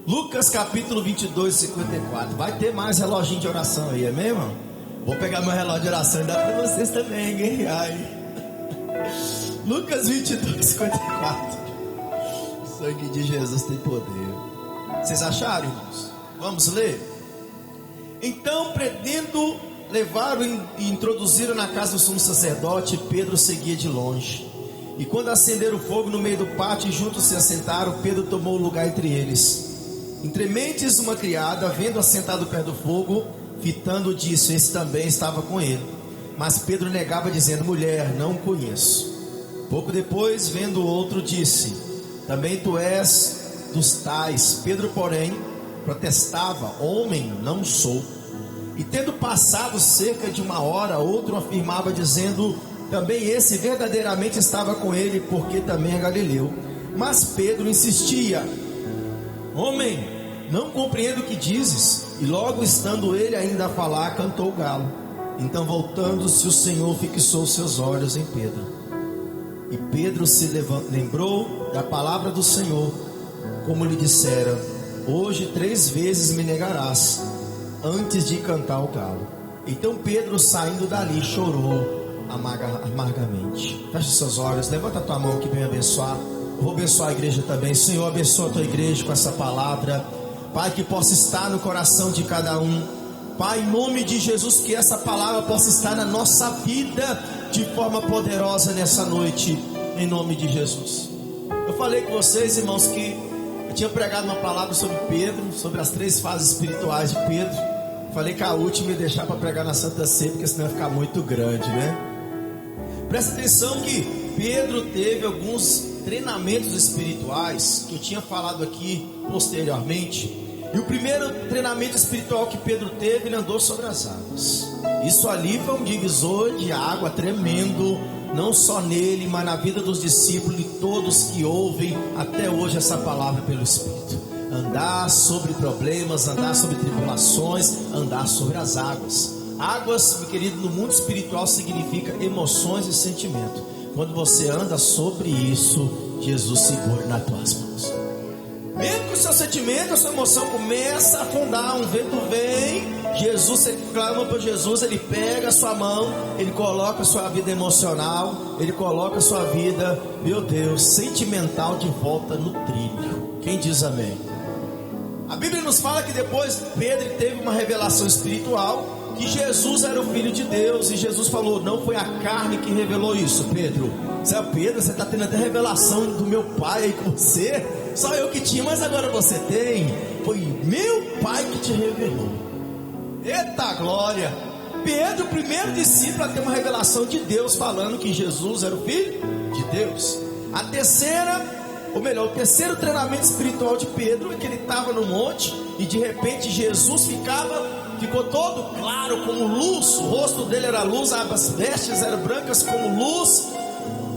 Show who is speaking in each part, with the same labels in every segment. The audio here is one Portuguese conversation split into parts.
Speaker 1: Lucas capítulo 22, 54. Vai ter mais reloginho de oração aí, é mesmo? Vou pegar meu relógio de oração e dar para vocês também, hein? Ai. Lucas 22, 54. O sangue de Jesus tem poder. Vocês acharam, irmãos? Vamos ler? Então, pretendo levaram e introduziram na casa do sumo sacerdote. Pedro seguia de longe. E quando acenderam o fogo no meio do pátio e juntos se assentaram, Pedro tomou lugar entre eles. Entre mentes, uma criada, vendo assentado perto do fogo, fitando, disse: esse também estava com ele. Mas Pedro negava, dizendo: mulher, não o conheço. Pouco depois, vendo o outro, disse: também tu és dos tais. Pedro, porém, protestava: homem, não sou. E tendo passado cerca de uma hora, outro afirmava, dizendo: também esse verdadeiramente estava com ele, porque também é galileu. Mas Pedro insistia: homem, não compreendo o que dizes. E logo estando ele ainda a falar, cantou o galo. Então, voltando-se, o Senhor fixou seus olhos em Pedro. E Pedro se lembrou da palavra do Senhor, como lhe dissera: hoje 3 vezes me negarás, antes de cantar o galo. Então Pedro, saindo dali, chorou amargamente. Feche seus olhos, levanta a tua mão que vem abençoar. Eu vou abençoar a igreja também. Senhor, abençoa a tua igreja com essa palavra, Pai, que possa estar no coração de cada um. Pai, em nome de Jesus, que essa palavra possa estar na nossa vida de forma poderosa nessa noite, em nome de Jesus. Eu falei com vocês, irmãos, que eu tinha pregado uma palavra sobre Pedro, sobre as 3 fases espirituais de Pedro. Falei que a última ia deixar para pregar na Santa Ceia, porque senão ia ficar muito grande, né? Presta atenção que Pedro teve alguns treinamentos espirituais que eu tinha falado aqui posteriormente. E o primeiro treinamento espiritual que Pedro teve, ele andou sobre as águas. Isso ali foi um divisor de água tremendo, não só nele, mas na vida dos discípulos e todos que ouvem até hoje essa palavra pelo Espírito. Andar sobre problemas, andar sobre tribulações, andar sobre as águas. Águas, meu querido, no mundo espiritual significa emoções e sentimento. Quando você anda sobre isso, Jesus segura nas tuas mãos. Mesmo que o seu sentimento, a sua emoção começa a afundar, um vento vem, Jesus, você clama para Jesus, ele pega a sua mão, ele coloca a sua vida emocional, ele coloca a sua vida, meu Deus, sentimental de volta no trilho. Quem diz amém? A Bíblia nos fala que depois Pedro teve uma revelação espiritual, que Jesus era o Filho de Deus, e Jesus falou: não foi a carne que revelou isso, Pedro. Pedro, você está tendo até revelação do meu Pai aí com você. Só eu que tinha, mas agora você tem. Foi meu Pai que te revelou. Eita glória! Pedro, o primeiro discípulo a ter uma revelação de Deus, falando que Jesus era o Filho de Deus. A terceira, ou melhor, o terceiro treinamento espiritual de Pedro é que ele estava no monte e de repente Jesus ficou todo claro como luz. O rosto dele era luz, as vestes eram brancas como luz.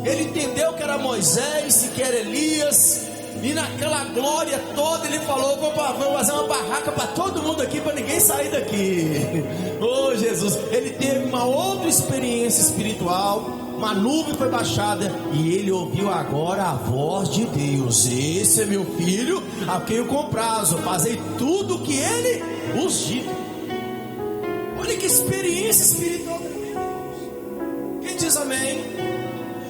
Speaker 1: Ele entendeu que era Moisés e que era Elias. E naquela glória toda ele falou: vou fazer uma barraca para todo mundo aqui, para ninguém sair daqui. Oh Jesus, ele teve uma outra experiência espiritual. Uma nuvem foi baixada e ele ouviu agora a voz de Deus: esse é meu filho, a quem eu comprazo, fazei tudo o que ele vos disse. Olha que experiência espiritual. Quem diz amém?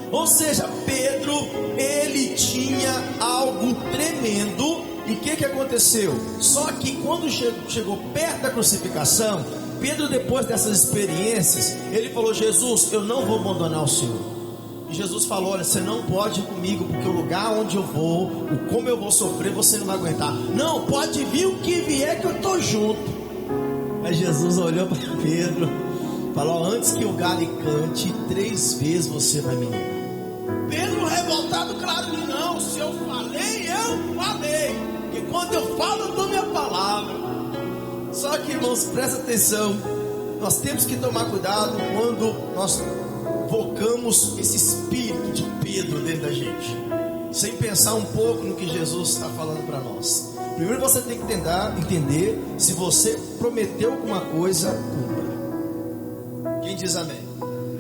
Speaker 1: Ou seja, Pedro, ele tinha algo tremendo. E o que aconteceu? Só que quando chegou perto da crucificação, Pedro, depois dessas experiências, ele falou: Jesus, eu não vou abandonar o Senhor. E Jesus falou: olha, você não pode ir comigo, porque o lugar onde eu vou, como eu vou sofrer, você não vai aguentar. Não, pode vir o que vier, que eu estou junto. Aí Jesus olhou para Pedro, falou: antes que o galo cante, 3 vezes você vai me negar. Pedro revoltado, claro que não. Se eu falei, eu falei. E quando eu falo, eu dou minha palavra. Só que, irmãos, presta atenção. Nós temos que tomar cuidado quando nós invocamos esse espírito de Pedro dentro da gente, sem pensar um pouco no que Jesus está falando para nós. Primeiro você tem que entender se você prometeu alguma coisa, cumpra. Quem diz amém?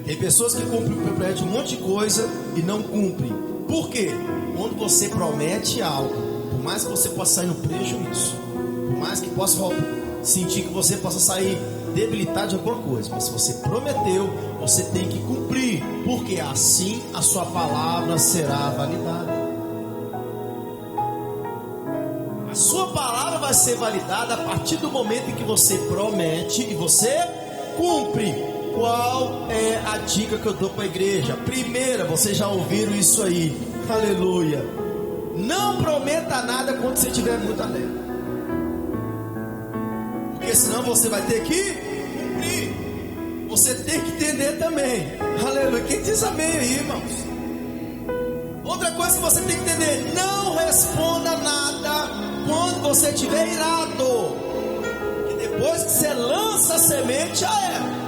Speaker 1: Tem pessoas que prometem um monte de coisa e não cumprem. Por quê? Quando você promete algo, por mais que você possa sair no prejuízo, por mais que possa sentir que você possa sair debilitado de alguma coisa, mas se você prometeu, você tem que cumprir, porque assim a sua palavra será validada. A sua palavra vai ser validada a partir do momento em que você promete e você cumpre. Qual é a dica que eu dou para a igreja? Primeira, vocês já ouviram isso aí, aleluia. Não prometa nada quando você estiver muito alegre, porque senão você vai ter que cumprir. Você tem que entender também, aleluia. Quem diz amém aí, irmãos? Outra coisa que você tem que entender: não responda nada quando você estiver irado, e depois que você lança a semente, já é.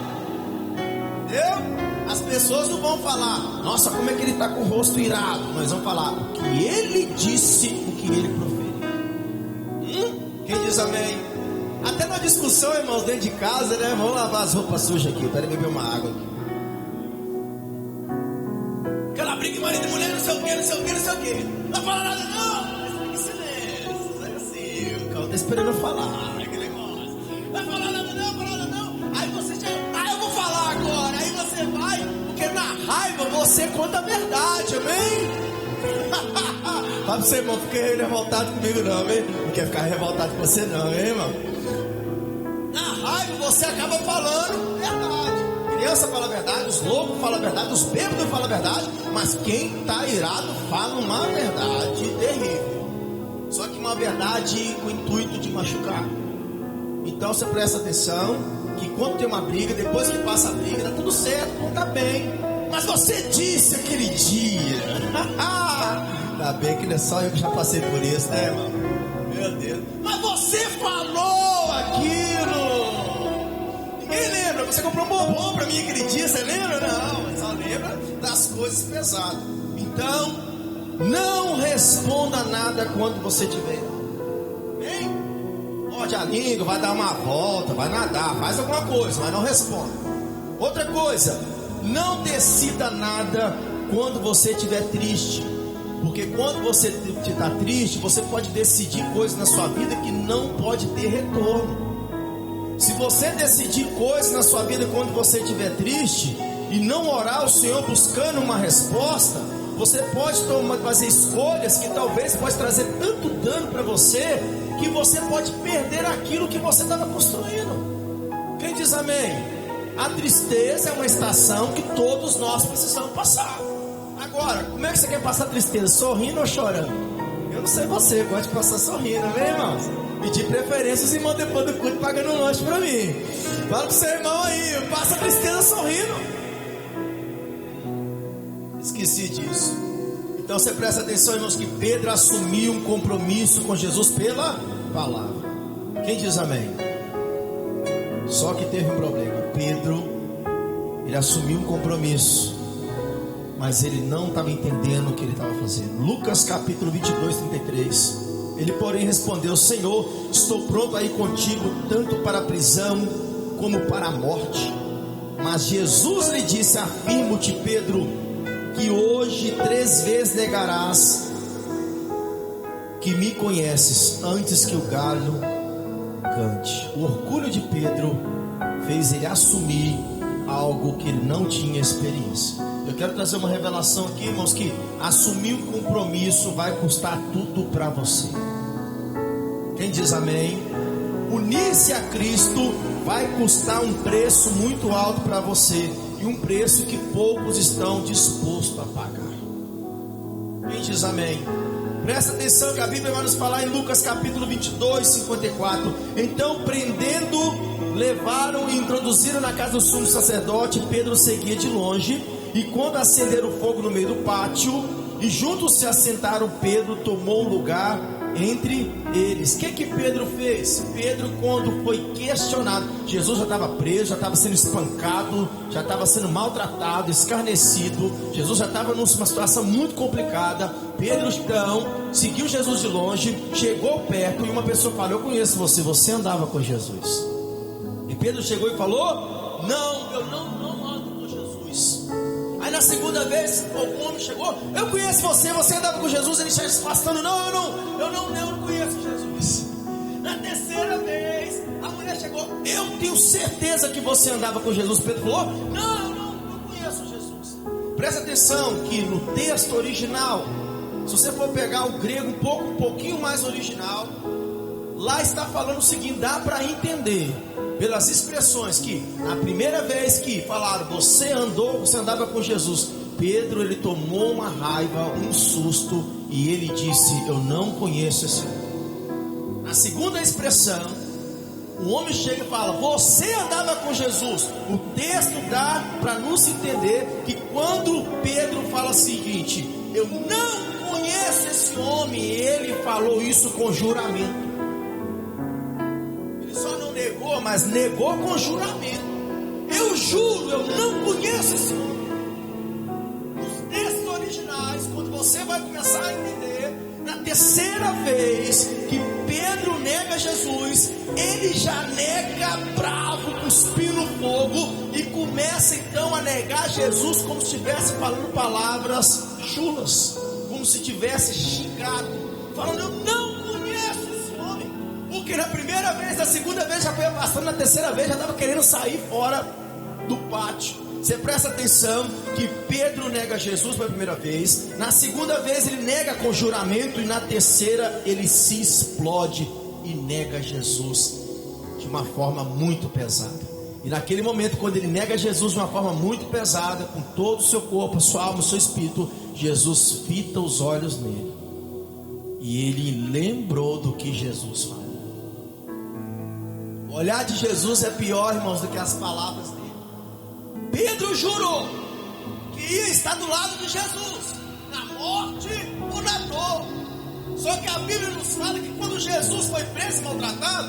Speaker 1: Entendeu? As pessoas não vão falar: nossa, como é que ele está com o rosto irado? Mas vão falar o que ele disse, o que ele proferiu. Quem diz amém? Até na discussão, irmãos, dentro de casa, né? Vamos lavar as roupas sujas aqui. Eu quero beber uma água aqui. Aquela briga de marido e mulher, não sei o que, não sei o que, não sei o que. Não fala nada não. Mas fica em silêncio. Sai assim, o cara tá esperando eu falar. Aquele negócio. Não vai falar nada não, falar nada não. Aí você já... eu vou falar agora. Aí você vai, porque na raiva você conta a verdade, amém? Fala pra você, irmão, não fique revoltado comigo não, amém? Não quer ficar revoltado com você não, amém, irmão? Na raiva você acaba falando verdade. Criança fala a verdade, os loucos falam a verdade, os bêbados falam a verdade, mas quem está irado fala uma verdade terrível. Só que uma verdade com o intuito de machucar. Então você presta atenção que quando tem uma briga, depois que passa a briga, tá tudo certo, não tá bem. Mas você disse aquele dia. Tá bem que não é só eu que já passei por isso, né, irmão? Meu Deus. Mas você falou aquilo. Ninguém lembra. Você comprou um bombom pra mim aquele dia, você lembra? Não, só lembra das coisas pesadas. Então, não responda nada quando você tiver. Hein? Morde a língua, vai dar uma volta, vai nadar, faz alguma coisa, mas não responda. Outra coisa, não decida nada quando você estiver triste. Porque quando você está triste, você pode decidir coisas na sua vida que não pode ter retorno. Se você decidir coisas na sua vida quando você estiver triste e não orar ao Senhor buscando uma resposta, você pode fazer escolhas que talvez possa trazer tanto dano para você, que você pode perder aquilo que você estava construindo. Quem diz amém? A tristeza é uma estação que todos nós precisamos passar. Agora, como é que você quer passar tristeza? Sorrindo ou chorando? Eu não sei você, gosto de passar sorrindo, né, irmãos? E de preferência os irmãos depois do culto pagando um lanche pra mim. Fala pro seu irmão aí, passa tristeza sorrindo. Esqueci disso. Então você presta atenção, irmãos, que Pedro assumiu um compromisso com Jesus pela palavra. Quem diz amém? Só que teve um problema. Pedro, ele assumiu um compromisso, mas ele não estava entendendo o que ele estava fazendo. Lucas capítulo 22, 33. Ele porém respondeu: Senhor, estou pronto a ir contigo, tanto para a prisão como para a morte. Mas Jesus lhe disse: afirmo-te, Pedro, que hoje 3 vezes negarás que me conheces, antes que o galho cante. O orgulho de Pedro fez ele assumir algo que ele não tinha experiência. Eu quero trazer uma revelação aqui, irmãos, que assumir um compromisso vai custar tudo para você. Quem diz amém? Unir-se a Cristo vai custar um preço muito alto para você, e um preço que poucos estão dispostos a pagar. Quem diz amém? Presta atenção que a Bíblia vai nos falar em Lucas capítulo 22, 54. Então, prendendo, levaram e introduziram na casa do sumo sacerdote. Pedro seguia de longe, e quando acenderam o fogo no meio do pátio e juntos se assentaram, Pedro tomou lugar entre eles. O que Pedro fez? Pedro, quando foi questionado, Jesus já estava preso, já estava sendo espancado, já estava sendo maltratado, escarnecido, Jesus já estava numa situação muito complicada. Pedro então seguiu Jesus de longe, chegou perto, e uma pessoa falou: eu conheço você, você andava com Jesus. E Pedro chegou e falou: não, eu não ando com Jesus. Aí Na segunda vez, o homem chegou: eu conheço você, você andava com Jesus. Ele está se afastando: não, eu não conheço Jesus. Na terceira vez, a mulher chegou: eu tenho certeza que você andava com Jesus. Pedro falou: não, eu não conheço Jesus. Presta atenção que no texto original, se você for pegar o grego um pouquinho mais original, lá está falando o seguinte: dá para entender pelas expressões que a primeira vez que falaram você andava com Jesus, Pedro ele tomou uma raiva, um susto, e ele disse: eu não conheço esse homem. Na segunda expressão, o homem chega e fala: você andava com Jesus. O texto dá para nos entender que quando Pedro fala o seguinte: eu não conheço esse homem, ele falou isso com juramento. Ele só não negou, mas negou com juramento. Eu juro, eu não conheço esse homem. Nos textos originais, quando você vai começar a entender, na terceira vez que Pedro nega Jesus, ele já nega bravo, cuspindo fogo, e começa então a negar Jesus como se estivesse falando palavras chulas, como se tivesse xingado, falando: eu não conheço esse homem. Porque na primeira vez, na segunda vez já foi afastando, na terceira vez já estava querendo sair fora do pátio. Você presta atenção que Pedro nega Jesus pela primeira vez, na segunda vez ele nega com juramento, e na terceira ele se explode e nega Jesus de uma forma muito pesada. E naquele momento, quando ele nega Jesus de uma forma muito pesada, com todo o seu corpo, a sua alma, o seu espírito, Jesus fita os olhos nele, e ele lembrou do que Jesus falou. O olhar de Jesus é pior, irmãos, do que as palavras dele. Pedro jurou que ia estar do lado de Jesus, na morte ou na dor. Só que a Bíblia nos fala que quando Jesus foi preso e maltratado,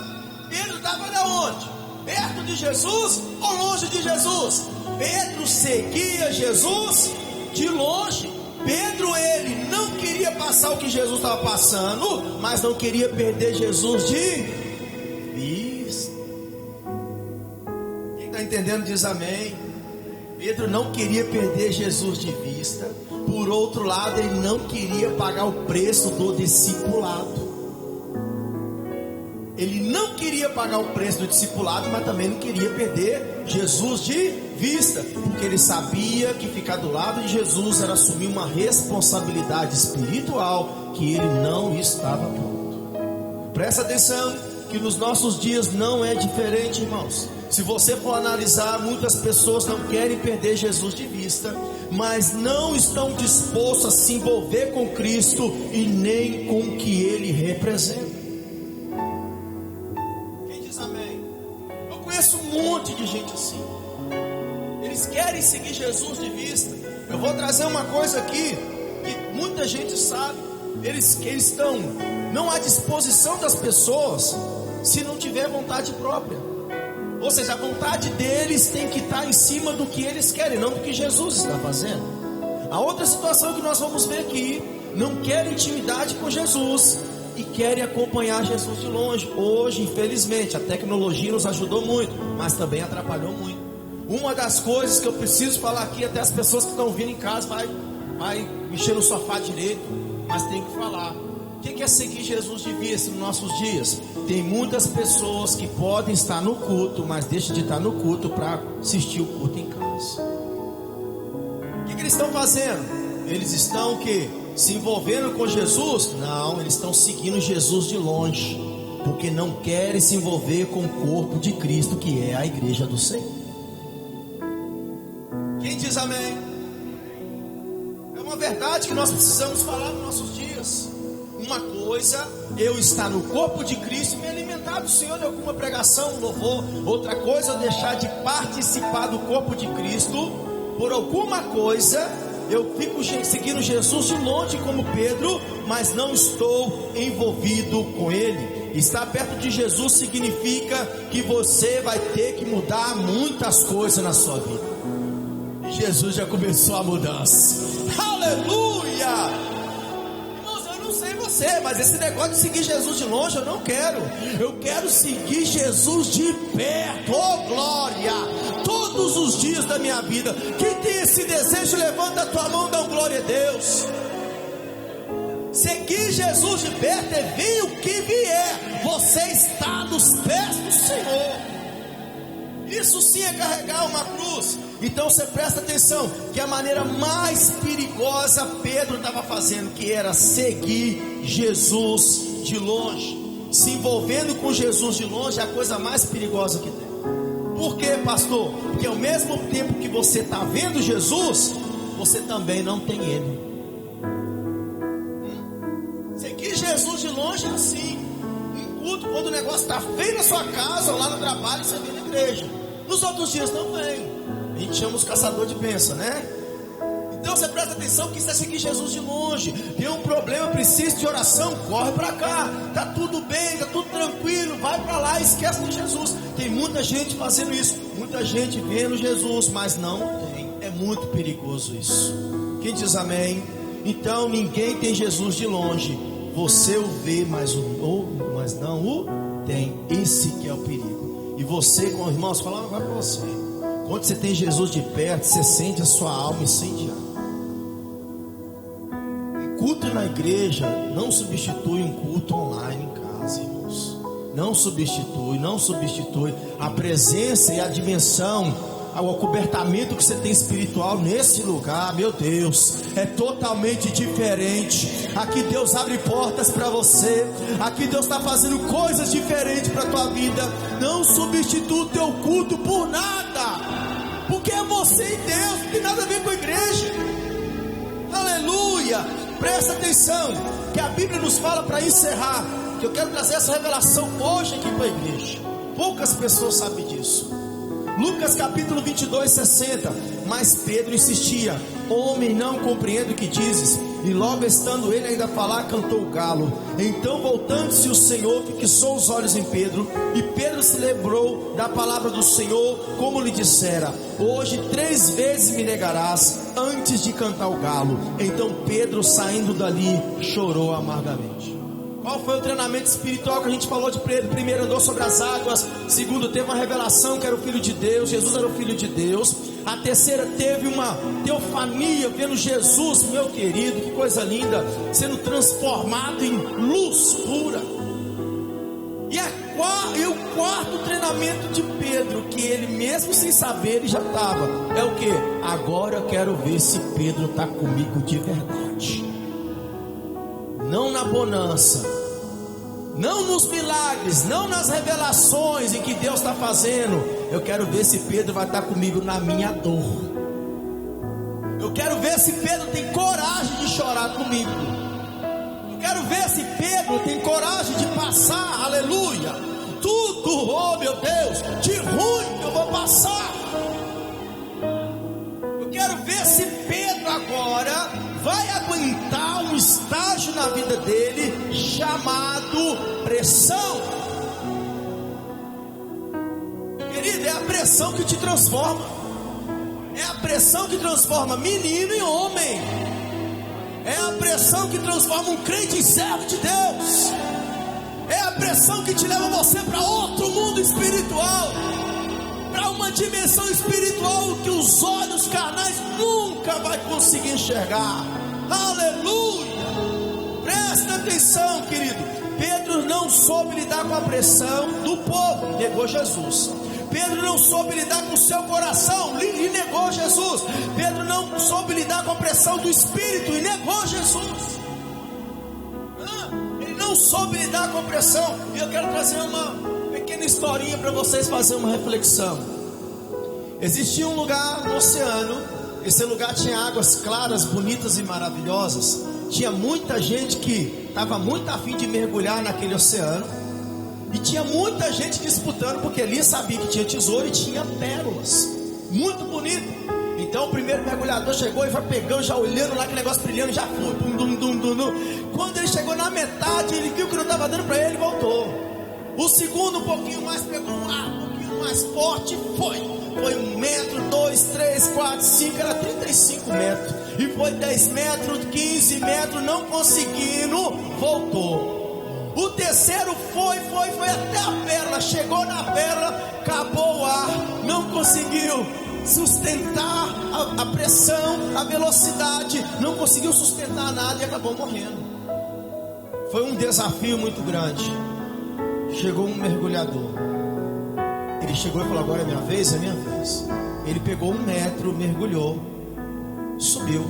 Speaker 1: Pedro estava onde? Perto de Jesus ou longe de Jesus? Pedro seguia Jesus de longe. Pedro, ele não queria passar o que Jesus estava passando, mas não queria perder Jesus de vista. Quem está entendendo diz amém. Pedro não queria perder Jesus de vista. Por outro lado, ele não queria pagar o preço do discipulado. Ele não queria pagar o preço do discipulado, mas também não queria perder Jesus de vista, porque ele sabia que ficar do lado de Jesus era assumir uma responsabilidade espiritual que ele não estava pronto. Presta atenção que nos nossos dias não é diferente, irmãos. Se você for analisar, muitas pessoas não querem perder Jesus de vista, mas não estão dispostos a se envolver com Cristo e nem com o que Ele representa. Quem diz amém? Eu conheço um monte de gente assim. Eles querem seguir Jesus de vista. Eu vou trazer uma coisa aqui que muita gente sabe. Eles estão não à disposição das pessoas se não tiver vontade própria. Ou seja, a vontade deles tem que estar em cima do que eles querem, não do que Jesus está fazendo. A outra situação que nós vamos ver aqui: não querem intimidade com Jesus e querem acompanhar Jesus de longe. Hoje, infelizmente, a tecnologia nos ajudou muito, mas também atrapalhou muito. Uma das coisas que eu preciso falar aqui, até as pessoas que estão vindo em casa vai mexer no sofá direito, mas tem que falar. O que é seguir Jesus de vista nos nossos dias? Tem muitas pessoas que podem estar no culto, mas deixam de estar no culto para assistir o culto em casa. O que eles estão fazendo? Eles estão se envolvendo com Jesus? Não, eles estão seguindo Jesus de longe, porque não querem se envolver com o corpo de Cristo, que é a igreja do Senhor. Quem diz amém? É uma verdade que nós precisamos falar nos nossos dias. Uma coisa, eu estar no corpo de Cristo e me alimentar do Senhor em alguma pregação, um louvor. Outra coisa, eu deixar de participar do corpo de Cristo por alguma coisa. Eu fico seguindo Jesus de longe como Pedro, mas não estou envolvido com Ele. Estar perto de Jesus significa que você vai ter que mudar muitas coisas na sua vida. E Jesus já começou a mudança. Aleluia! Irmãos, eu não sei você, mas esse negócio de seguir Jesus de longe eu não quero. Eu quero seguir Jesus de perto. Oh glória! Todos os dias da minha vida. Quem tem esse desejo, levanta a tua mão e dá glória a Deus. Seguir Jesus de perto é vir o que vier, você está nos pés do Senhor. Isso sim é carregar uma cruz. Então você presta atenção, que a maneira mais perigosa Pedro estava fazendo, que era seguir Jesus de longe. Se envolvendo com Jesus de longe é a coisa mais perigosa que tem. Por quê, pastor? Porque ao mesmo tempo que você está vendo Jesus, você também não tem Ele. Seguir Jesus de longe é assim. Em culto, quando o negócio está feio na sua casa ou lá no trabalho, você vem na igreja. Nos outros dias não vem. A gente chama os caçadores de bênção, né? Então você presta atenção que isso é seguir Jesus de longe. Tem um problema, precisa de oração, corre para cá. Tá tudo bem, tá tudo tranquilo, vai para lá, esquece de Jesus. Tem muita gente fazendo isso, muita gente vendo Jesus, mas não tem. É muito perigoso isso. Quem diz amém? Então ninguém tem Jesus de longe. Você o vê, mas não o tem. Esse que é o perigo. E você, com os irmãos, falando agora para você. Quando você tem Jesus de perto, você sente a sua alma incendiar. Um culto na igreja não substitui um culto online em casa, irmãos. Não substitui a presença e a dimensão, o acobertamento que você tem espiritual nesse lugar. Meu Deus, é totalmente diferente. Aqui Deus abre portas para você. Aqui Deus está fazendo coisas diferentes para a tua vida. Não substitua o teu culto por nada, porque é você e Deus, não tem nada a ver com a igreja. Aleluia. Presta atenção, que a Bíblia nos fala, para encerrar, que eu quero trazer essa revelação hoje aqui para a igreja. Poucas pessoas sabem disso. Lucas capítulo 22, 60. Mas Pedro insistia: homem, não compreendo o que dizes. E logo estando ele ainda a falar, cantou o galo. Então voltando-se o Senhor, fixou os olhos em Pedro. E Pedro se lembrou da palavra do Senhor, como lhe dissera: hoje 3 vezes me negarás, antes de cantar o galo. Então Pedro, saindo dali, chorou amargamente. Qual foi o treinamento espiritual que a gente falou de Pedro? Primeiro, andou sobre as águas. Segundo, teve uma revelação que era o Filho de Deus, Jesus era o Filho de Deus. A terceira, teve uma teofania, vendo Jesus, meu querido, que coisa linda, sendo transformado em luz pura. E o quarto treinamento de Pedro, que ele mesmo sem saber, ele já estava, é o que? Agora eu quero ver se Pedro está comigo de verdade. Não na bonança, não nos milagres, não nas revelações em que Deus está fazendo. Eu quero ver se Pedro vai estar comigo na minha dor. Eu quero ver se Pedro tem coragem de chorar comigo. Eu quero ver se Pedro tem coragem de passar, aleluia, tudo, oh meu Deus, de ruim que eu vou passar. Eu quero ver se Pedro agora vai aguentar um estágio na vida dele chamado pressão. Querido, é a pressão que te transforma. É a pressão que transforma menino em homem. É a pressão que transforma um crente em servo de Deus. É a pressão que te leva você para outro mundo espiritual, para uma dimensão espiritual que os olhos carnais nunca vai conseguir enxergar. Aleluia. Presta atenção, querido. Pedro não soube lidar com a pressão do povo, negou Jesus. Pedro não soube lidar com o seu coração e negou Jesus. Pedro não soube lidar com a pressão do Espírito e negou Jesus. Ele não soube lidar com a pressão. E eu quero trazer uma pequena historinha para vocês fazerem uma reflexão. Existia um lugar no oceano. Esse lugar tinha águas claras, bonitas e maravilhosas. Tinha muita gente que estava muito afim de mergulhar naquele oceano. E tinha muita gente disputando, porque ali sabia que tinha tesouro e tinha pérolas. Muito bonito. Então o primeiro mergulhador chegou e foi pegando, já olhando lá, aquele negócio brilhando, já foi. Quando ele chegou na metade, ele viu que não estava dando para ele e voltou. O segundo um pouquinho mais, pegou um ar um pouquinho mais forte e foi. foi 1 metro, 2, 3, 4, 5, era 35 metros. E foi 10 metros, 15 metros, não conseguindo, voltou. O terceiro foi até a pérola, chegou na pérola, acabou o ar, não conseguiu sustentar a pressão, a velocidade, não conseguiu sustentar nada e acabou morrendo. Foi um desafio muito grande. Chegou um mergulhador, ele chegou e falou: agora é minha vez, é minha vez. Ele pegou 1 metro, mergulhou, subiu.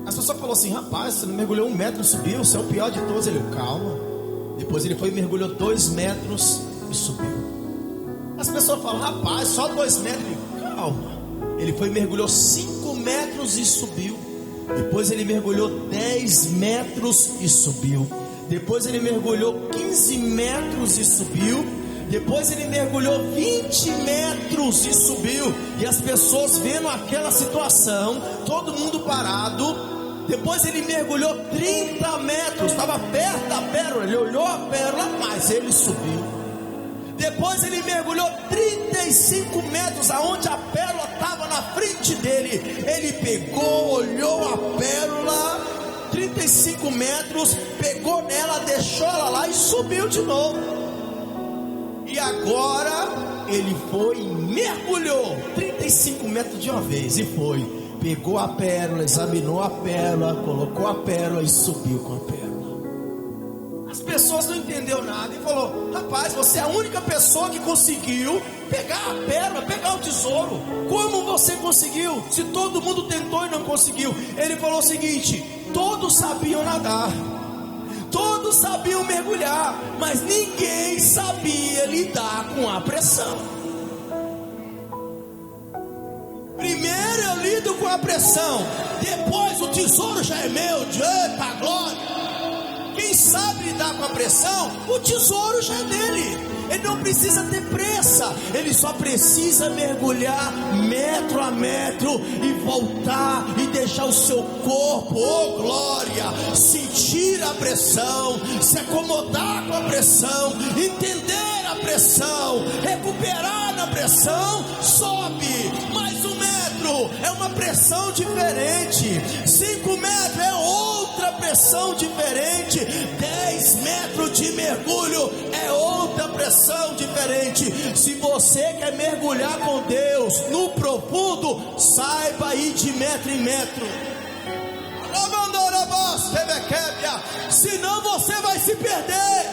Speaker 1: As pessoas falaram assim: rapaz, você não mergulhou 1 metro e subiu, você é o pior de todos. Ele: calma. Depois ele foi e mergulhou 2 metros e subiu. As pessoas falam: rapaz, só 2 metros. Ele: calma. Ele foi e mergulhou 5 metros e subiu. Depois ele mergulhou 10 metros e subiu. Depois ele mergulhou 15 metros e subiu. Depois ele mergulhou 20 metros e subiu. E as pessoas vendo aquela situação, todo mundo parado. Depois ele mergulhou 30 metros, estava perto da pérola. Ele olhou a pérola, mas ele subiu. Depois ele mergulhou 35 metros, aonde a pérola estava na frente dele. Ele pegou, olhou a pérola, 35 metros, pegou nela, deixou ela lá e subiu de novo. E agora ele foi e mergulhou 35 metros de uma vez. E foi, pegou a pérola, examinou a pérola, colocou a pérola e subiu com a pérola. As pessoas não entenderam nada e falou: rapaz, você é a única pessoa que conseguiu pegar a pérola, pegar o tesouro. Como você conseguiu? Se todo mundo tentou e não conseguiu. Ele falou o seguinte: todos sabiam nadar, todos sabiam mergulhar, mas ninguém sabia lidar com a pressão. Primeiro eu lido com a pressão, depois o tesouro já é meu, para glória. Quem sabe lidar com a pressão, o tesouro já é dele. Ele não precisa ter pressa, ele só precisa mergulhar metro a metro e voltar e deixar o seu corpo, oh glória, sentir a pressão, se acomodar com a pressão, entender a pressão, recuperar na pressão. Sobe mais 1 metro, é uma pressão diferente. 5 metros é outra pressão diferente. 10 metros de mergulho é outra pressão diferente. Se você quer mergulhar com Deus no profundo, saiba ir de metro em metro. Senão você vai se perder.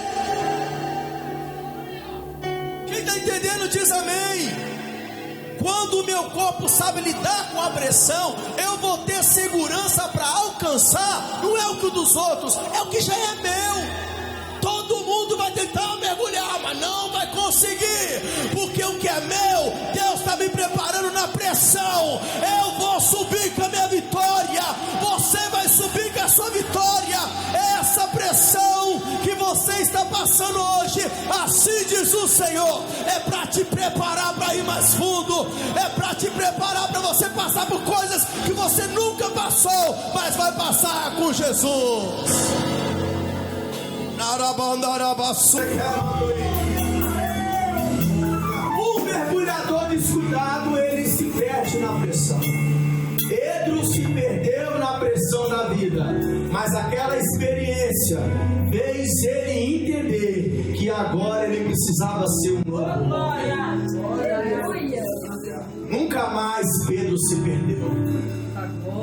Speaker 1: Quem está entendendo diz amém. Quando o meu corpo sabe lidar com a pressão, eu vou ter segurança para alcançar. Não é o que o dos outros, é o que já é meu. Todo mundo vai tentar mergulhar, mas não vai conseguir, porque o que é meu, Deus está me preparando na pressão. Eu vou subir com a minha vitória, você vai subir com a sua vitória. Essa pressão que você está passando hoje, assim diz o Senhor, é para te preparar para ir mais fundo, é para te preparar para você passar por coisas que você nunca passou, mas vai passar com Jesus. O mergulhador descuidado, ele se perde na pressão. Pedro se perdeu na pressão da vida, mas aquela experiência fez ele entender que agora ele precisava ser um novo. Nunca mais Pedro se perdeu,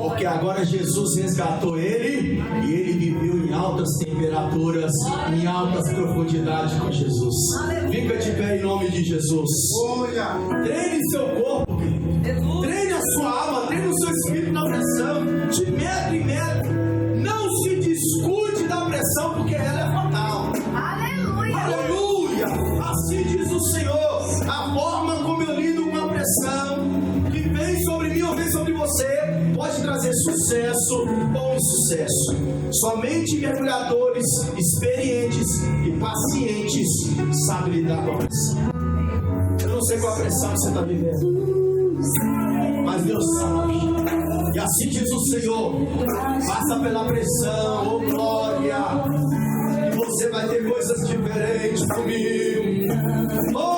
Speaker 1: porque agora Jesus resgatou ele e ele viveu em altas temperaturas, em altas profundidades com Jesus. Fica de pé em nome de Jesus. Treine seu corpo, treine a sua alma, treine o seu espírito na pressão, de metro em metro. Não se descuide da pressão, porque ela é fatal. Aleluia! Aleluia! Assim diz o Senhor: a forma como eu lido com a pressão que vem sobre mim ou vem sobre você pode trazer sucesso ou insucesso. Somente mergulhadores experientes e pacientes sabem lidar com a pressão. Eu não sei qual a pressão que você está vivendo, mas Deus sabe. E assim diz o Senhor: passa pela pressão, oh glória, e você vai ter coisas diferentes comigo. Oh